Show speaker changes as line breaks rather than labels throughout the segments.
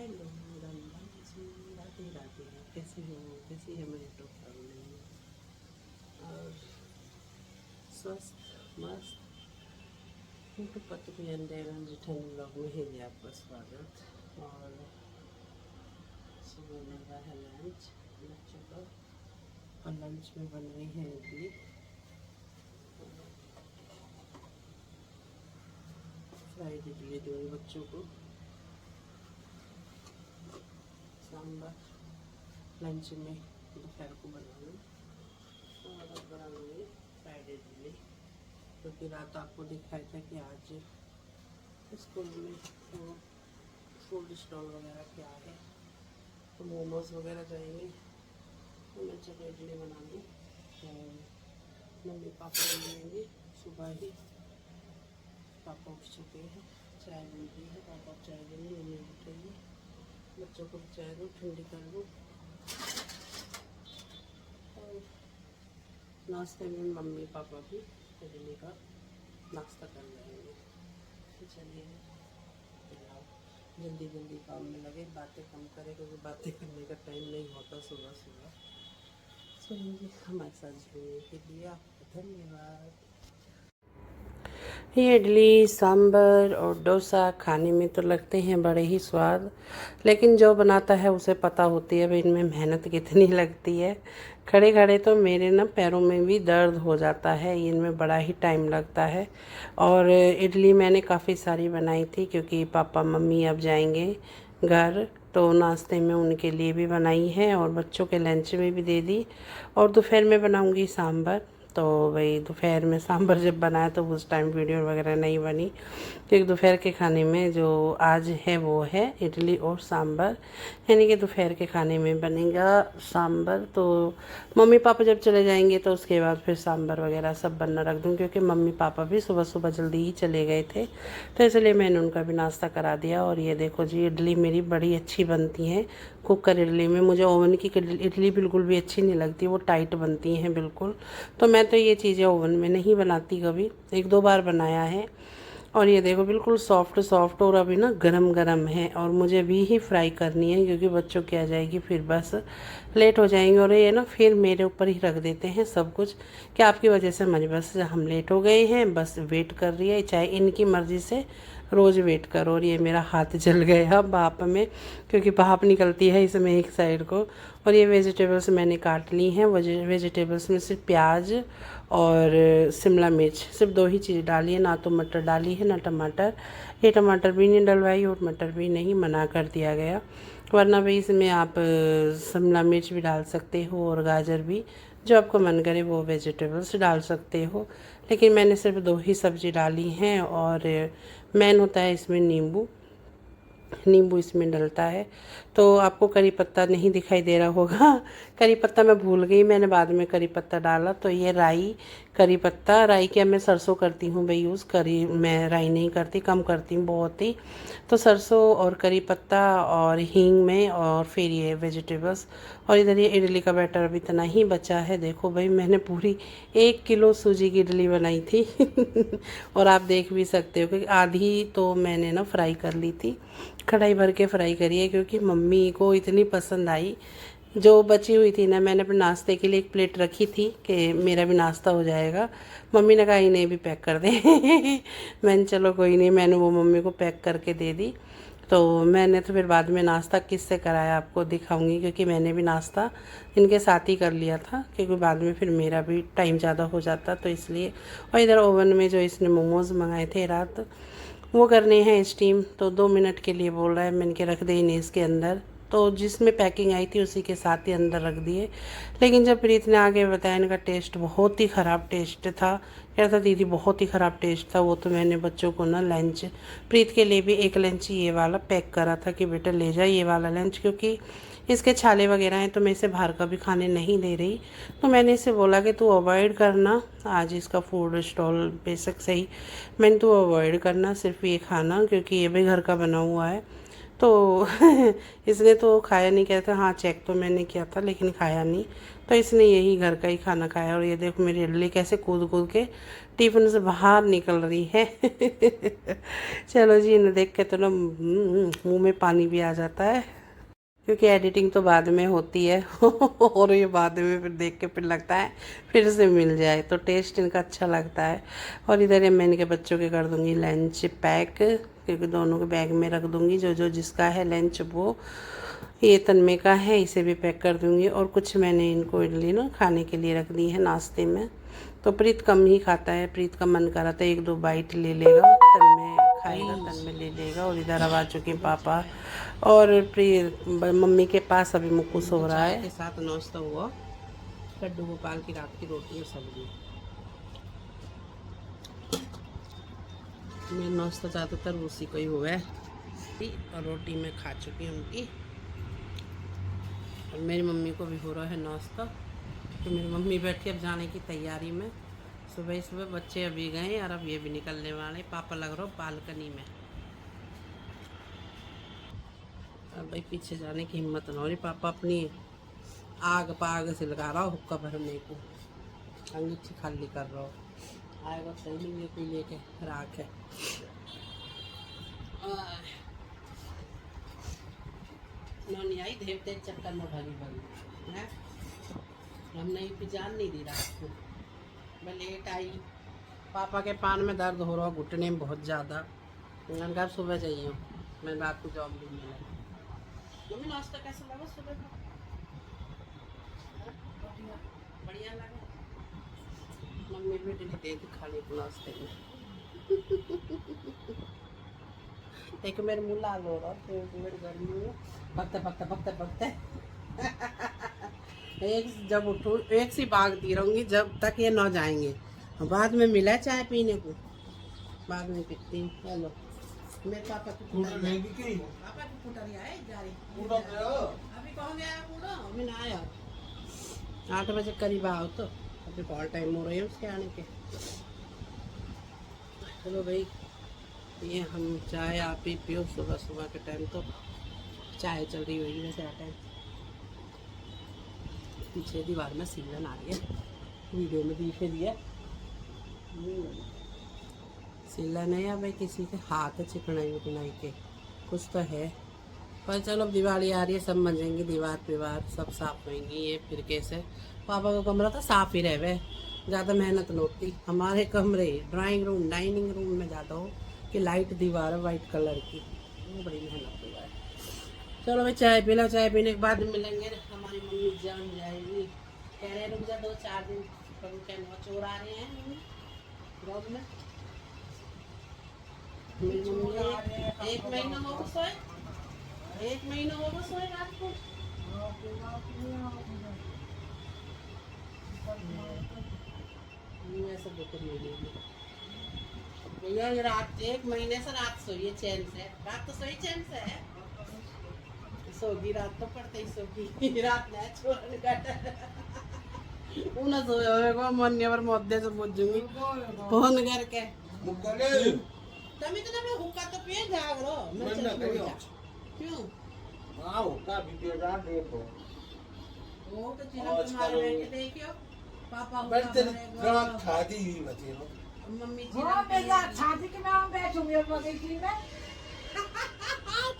Hello रंगा जी, राधे राधे। कैसी हो? कैसी है? मैं तो ख्याल नहीं और स्वस्थ मस्त। यूट्यूब पर तो कोई अंडे जिठन ब्लॉग में है जी आपका स्वागत। और सुबह बन रहा है लंच बच्चों का, और लंच में बन रही है इडली, फ्राइड इडली दूँगी बच्चों को। सांभर लंच में दोपहर को बनाऊँगी, और अब बनाऊँगी फ्राइड इडली, क्योंकि रात आपको दिखाया था कि आज स्कूल में वो फूड स्टॉल वगैरह क्या है, तो मोमोज वगैरह जाएंगे, तो मैं चलो इडली बना लूँ। और मम्मी पापा बनाएंगे सुबह ही, पापा उठ चुके हैं, चाय बन रही है, पापा चाय देंगे, मम्मी उठेंगे, बच्चों को चाय दूँ, ठंडी कर दूँ। और नाश्ते में मम्मी पापा भी इडली का नाश्ता कर जाएंगे। तो चलिए जल्दी जल्दी काम में लगे, बातें कम करें क्योंकि बातें करने का टाइम नहीं होता सुबह सुबह। चलिए हमारे साथ जुड़ने के लिए आपका धन्यवाद। ये इडली सांभर और डोसा खाने में तो लगते हैं बड़े ही स्वाद, लेकिन जो बनाता है उसे पता होती है भाई इनमें मेहनत कितनी लगती है। खड़े खड़े तो मेरे ना पैरों में भी दर्द हो जाता है, इनमें बड़ा ही टाइम लगता है। और इडली मैंने काफ़ी सारी बनाई थी क्योंकि पापा मम्मी अब जाएंगे घर, तो नाश्ते में उनके लिए भी बनाई है और बच्चों के लंच में भी दे दी। और दोपहर में बनाऊंगी सांभर, तो वही दोपहर में सांभर जब बनाया तो उस टाइम वीडियो वगैरह नहीं बनी, क्योंकि दोपहर के खाने में जो आज है वो है इडली और सांभर, यानी कि दोपहर के खाने में बनेगा सांभर। तो मम्मी पापा जब चले जाएंगे तो उसके बाद फिर सांभर वगैरह सब बनना रख दूँ, क्योंकि मम्मी पापा भी सुबह सुबह जल्दी ही चले गए थे, तो इसलिए मैंने उनका भी नाश्ता करा दिया। और ये देखो जी, इडली मेरी बड़ी अच्छी बनती है कुकर इडली में। मुझे ओवन की इडली बिल्कुल भी अच्छी नहीं लगती, वो टाइट बनती हैं बिल्कुल। तो मैं तो ये चीज़ें ओवन में नहीं बनाती, कभी एक दो बार बनाया है। और ये देखो बिल्कुल सॉफ्ट सॉफ्ट, और अभी ना गरम गरम है, और मुझे अभी ही फ्राई करनी है क्योंकि बच्चों की आ जाएगी फिर बस लेट हो जाएंगे। और ये ना फिर मेरे ऊपर ही रख देते हैं सब कुछ कि आपकी वजह से हमारी बस हम लेट हो गए हैं, बस वेट कर रही है, चाहे इनकी मर्ज़ी से रोज़ वेट करो। और ये मेरा हाथ जल गया भाप में, क्योंकि भाप निकलती है इसमें एक साइड को। और ये वेजिटेबल्स मैंने काट ली हैं, वेजिटेबल्स में सिर्फ प्याज और शिमला मिर्च, सिर्फ दो ही चीज़ डाली है, ना तो मटर डाली है ना टमाटर। ये टमाटर भी नहीं डलवाई और मटर भी नहीं, मना कर दिया गया, वरना भाई इसमें आप शिमला मिर्च भी डाल सकते हो और गाजर भी, जो आपको मन करे वो वेजिटेबल्स डाल सकते हो। लेकिन मैंने सिर्फ दो ही सब्ज़ी डाली हैं। और मेन होता है इसमें नींबू, नींबू इसमें डलता है। तो आपको करी पत्ता नहीं दिखाई दे रहा होगा, करी पत्ता मैं भूल गई, मैंने बाद में करी पत्ता डाला। तो ये राई, करी पत्ता, राई क्या मैं सरसों करती हूँ भाई यूज़, करी मैं राई नहीं करती, कम करती हूँ बहुत ही। तो सरसों और करी पत्ता और हींग में, और फिर ये वेजिटेबल्स। और इधर ये इडली का बैटर अभी इतना ही बचा है। देखो भाई मैंने पूरी 1 किलो सूजी की इडली बनाई थी और आप देख भी सकते हो कि आधी तो मैंने ना फ्राई कर ली थी, कढ़ाई भर के फ्राई करी है, क्योंकि मम्मी को इतनी पसंद आई। जो बची हुई थी ना, मैंने अपने नाश्ते के लिए एक प्लेट रखी थी कि मेरा भी नाश्ता हो जाएगा। मम्मी ने कहा इन्हें भी पैक कर दे मैंने चलो कोई नहीं, मैंने वो मम्मी को पैक करके दे दी। तो मैंने तो फिर बाद में नाश्ता किससे कराया आपको दिखाऊंगी, क्योंकि मैंने भी नाश्ता इनके साथ ही कर लिया था, क्योंकि बाद में फिर मेरा भी टाइम ज़्यादा हो जाता तो इसलिए। और इधर ओवन में जो इसने मोमोज़ मंगाए थे रात, वो करने हैं स्टीम, तो 2 मिनट के लिए बोल रहा है, मैंने के रख दे इन्हें इसके अंदर। तो जिसमें पैकिंग आई थी उसी के साथ ही अंदर रख दिए। लेकिन जब प्रीत ने आगे बताया, इनका टेस्ट बहुत ही ख़राब टेस्ट था, कह रहा था दीदी बहुत ही ख़राब टेस्ट था। वो तो मैंने बच्चों को ना लंच, प्रीत के लिए भी एक लंच ये वाला पैक करा था कि बेटा ले जा ये वाला लंच, क्योंकि इसके छाले वगैरह हैं, तो मैं इसे बाहर का भी खाने नहीं दे रही। तो मैंने इसे बोला कि तू अवॉइड करना, आज इसका फूड स्टॉल बेशक सही, मैंने तो अवॉइड करना सिर्फ ये खाना, क्योंकि ये भी घर का बना हुआ है। तो इसने तो खाया नहीं, कहता हाँ चेक तो मैंने किया था लेकिन खाया नहीं, तो इसने यही घर का ही खाना खाया। और ये देखो मेरी इडली कैसे कूद कूद के टिफिन से बाहर निकल रही है। चलो जी, इन्हें देख के तो ना मुंह में पानी भी आ जाता है, क्योंकि एडिटिंग तो बाद में होती है। और ये बाद में फिर देख के फिर लगता है फिर से मिल जाए, तो टेस्ट इनका अच्छा लगता है। और इधर ये मैं इनके बच्चों के कर दूंगी लंच पैक, क्योंकि दोनों के बैग में रख दूंगी, जो जो जिसका है लंच वो। ये तन्मे का है, इसे भी पैक कर दूंगी। और कुछ मैंने इनको इडली ना खाने के लिए रख दी है नाश्ते में। तो प्रीत कम ही खाता है, प्रीत का मन कर रहा था 1-2 बाइट ले लेगा, तन्मे खाएगा, तन्मे ले लेगा। और इधर अब आ चुके पापा और प्रीत मम्मी के पास। अभी मुक्कू सो रहा है। के साथ नाश्ता हुआ लड्डू गोपाल की रात की रोटी और सब्जी। मेरा नाश्ता ज़्यादातर उसी को ही हुआ है, और रोटी मैं खा चुकी हूँ उनकी। और मेरी मम्मी को भी हो रहा है नाश्ता, तो मेरी मम्मी बैठी अब जाने की तैयारी में। सुबह सुबह बच्चे अभी गए और अब ये भी निकलने वाले। पापा लग रहा हो बालकनी में। अब भाई पीछे जाने की हिम्मत ना हो रही। पापा अपनी आग पाग से लगा रहा हो हुक्का भरने को, अंगीठी खाली कर रहा हो। आएगा सही नहीं कोई लेके राख है। नौनी आई देवते चक्कर में भरी भरी है। हम नहीं भी जान नहीं दी रात को, मैं लेट आई। पापा के पान में दर्द हो रहा, घुटने में बहुत ज़्यादा। मैंने कहा सुबह जाइए, मैं रात को जॉब भी मिला। मम्मी नाश्ता कैसा लगा सुबह का? बढ़िया लगा। मम्मी भी इडली दे दी खाने को नाश्ते में। एक मेरे मुँह लाल हो रहा, तो मेरे गर्मी में पकते पकते पकते पकते एक जब उठूँ एक सी भागती रहूँगी जब तक ये न जाएंगे। बाद में मिला चाय पीने को, बाद में पीती हूँ। चलो मेरे पापा की पुटरी आए जा रही। अभी कौन गया पूरा? अभी ना आया, 8 बजे करीब आओ, तो अभी बहुत टाइम हो रही है उसके आने के। चलो भाई, ये हम चाय आप ही पियो सुबह सुबह के टाइम, तो चाय चल रही होगी वैसे आ टाइम। पीछे दीवार में सीलन आ रही है, वीडियो में दिखे दिया सीलन है या भाई किसी के हाथ चिकनाई विकनाई के कुछ तो है। पर चलो दिवाली आ रही है, सब मंजेंगे, दीवार दीवार सब साफ होंगी। ये फिर कैसे पापा का कमरा तो साफ ही रहे, ज़्यादा मेहनत नहीं होती। हमारे कमरे ड्राइंग रूम डाइनिंग रूम में ज़्यादा हो कि लाइट दीवार है वाइट कलर की, वो बड़ी मेहनत हुआ है। चलो भाई चाय पी लो, चाय पीने के बाद मिलेंगे। हमारी मम्मी जान जाएगी, कह रहे रुक जा 2-4 दिन, चोर आ रहे हैं गाँव में। मेरी मम्मी 1 महीना हो बस सोए, 1 महीना हो बस सोए रात को। ऐसा बिल्कुल नहीं भैया, ये रात 1 महीने से रात सोई है चैन से, रात तो सोई चैन से है, सोगी रात तो पड़ते ही सोगी रात ने छोड़ उन सोए को मन पर मोदे से पूछूंगी फोन करके। तभी तो ना मैं हुक्का तो पिए जाग रो, मैं चल करियो क्यों हां हुक्का भी पिए जा देखो। वो तो चिलम तुम्हारे बैठे देखियो पापा हुक्का रात खादी ही बची रो मम्मी जी। हां मैं रात शादी के में बैठूंगी बगीची में।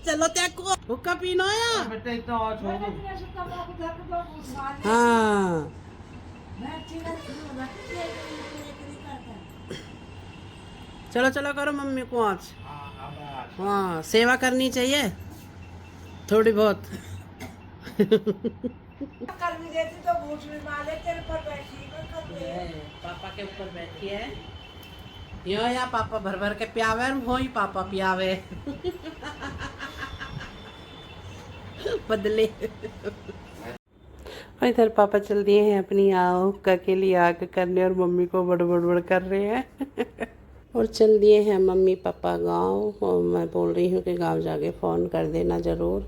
चलो त्याको हुक्का पीनो या बेटे तो आ छोड़ो। हां चलो चलो करो मम्मी को आज। हाँ सेवा करनी चाहिए थोड़ी बहुत। कर भी देती तो भूख भी मारे तेरे पर बैठी पापा के ऊपर बैठी है यो या पापा भर भर के प्यावे वो ही पापा पियावे बदले। और इधर पापा चल दिए हैं अपनी हुक्का के लिए आग करने, और मम्मी को बड़ कर रहे हैं। और चल दिए हैं मम्मी पापा गांव। और मैं बोल रही हूँ कि गांव जाके फ़ोन कर देना ज़रूर।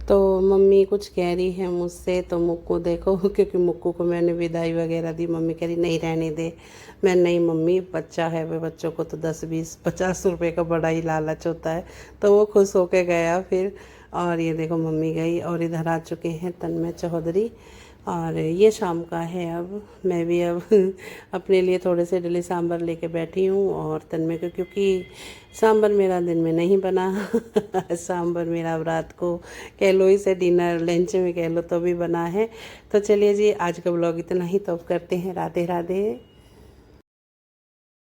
तो मम्मी कुछ कह रही है मुझसे, तो मुक्कू देखो क्योंकि मुक्कू को मैंने विदाई वगैरह दी। मम्मी कह रही नहीं रहने दे। मैं नहीं मम्मी, बच्चा है वे, बच्चों को तो 10-20-50 रुपए का बड़ा ही लालच होता है। तो वो खुश होके गया फिर। और ये देखो मम्मी गई और इधर आ चुके हैं तन्मय चौधरी। और ये शाम का है। अब मैं भी अब अपने लिए थोड़े से इडली सांभर लेके बैठी हूँ और तन्मय को, क्योंकि सांभर मेरा दिन में नहीं बना सांभर मेरा अब रात को कह लो, इसे डिनर लंच में कह लो तो भी बना है। तो चलिए जी, आज का ब्लॉग इतना ही। तो अब करते हैं राधे राधे।